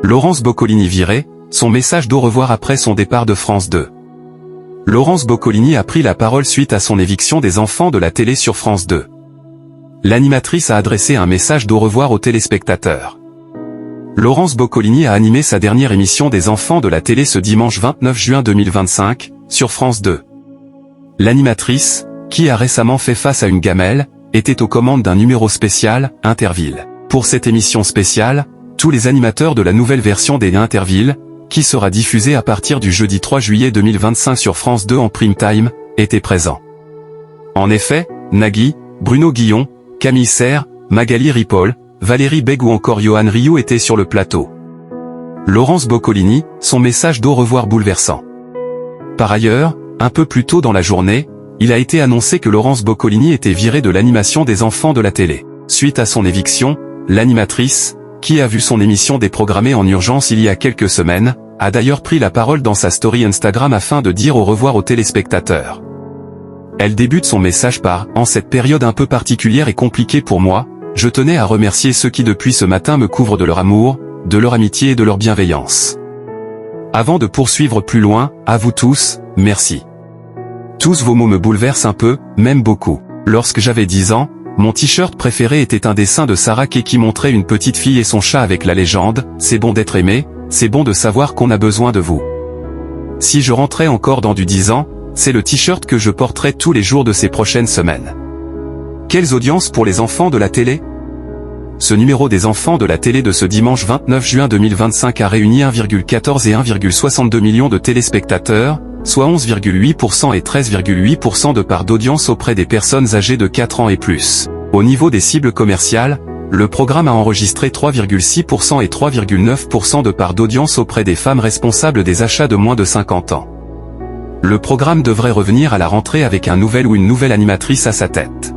Laurence Boccolini virée, son message d'au revoir après son départ de France 2. Laurence Boccolini a pris la parole suite à son éviction des enfants de la télé sur France 2. L'animatrice a adressé un message d'au revoir aux téléspectateurs. Laurence Boccolini a animé sa dernière émission des enfants de la télé ce dimanche 29 juin 2025, sur France 2. L'animatrice, qui a récemment fait face à une gamelle, était aux commandes d'un numéro spécial, Interville. Pour cette émission spéciale, tous les animateurs de la nouvelle version des Interville, qui sera diffusée à partir du jeudi 3 juillet 2025 sur France 2 en prime time, étaient présents. En effet, Nagui, Bruno Guillon, Camille Serre, Magali Ripoll, Valérie Bègue ou encore Johan Rioux étaient sur le plateau. Laurence Boccolini, son message d'au revoir bouleversant. Par ailleurs, un peu plus tôt dans la journée, il a été annoncé que Laurence Boccolini était virée de l'animation des enfants de la télé. Suite à son éviction, l'animatrice, qui a vu son émission déprogrammée en urgence il y a quelques semaines, a d'ailleurs pris la parole dans sa story Instagram afin de dire au revoir aux téléspectateurs. Elle débute son message par « En cette période un peu particulière et compliquée pour moi, je tenais à remercier ceux qui depuis ce matin me couvrent de leur amour, de leur amitié et de leur bienveillance. Avant de poursuivre plus loin, à vous tous, merci. Tous vos mots me bouleversent un peu, même beaucoup. Lorsque j'avais 10 ans, mon t-shirt préféré était un dessin de Sarah Kay qui montrait une petite fille et son chat avec la légende « C'est bon d'être aimé, c'est bon de savoir qu'on a besoin de vous ». Si je rentrais encore dans du 10 ans, c'est le t-shirt que je porterai tous les jours de ces prochaines semaines. Quelles audiences pour les enfants de la télé? Ce numéro des enfants de la télé de ce dimanche 29 juin 2025 a réuni 1,14 et 1,62 millions de téléspectateurs, soit 11,8% et 13,8% de part d'audience auprès des personnes âgées de 4 ans et plus. Au niveau des cibles commerciales, le programme a enregistré 3,6% et 3,9% de part d'audience auprès des femmes responsables des achats de moins de 50 ans. Le programme devrait revenir à la rentrée avec un nouvel ou une nouvelle animatrice à sa tête.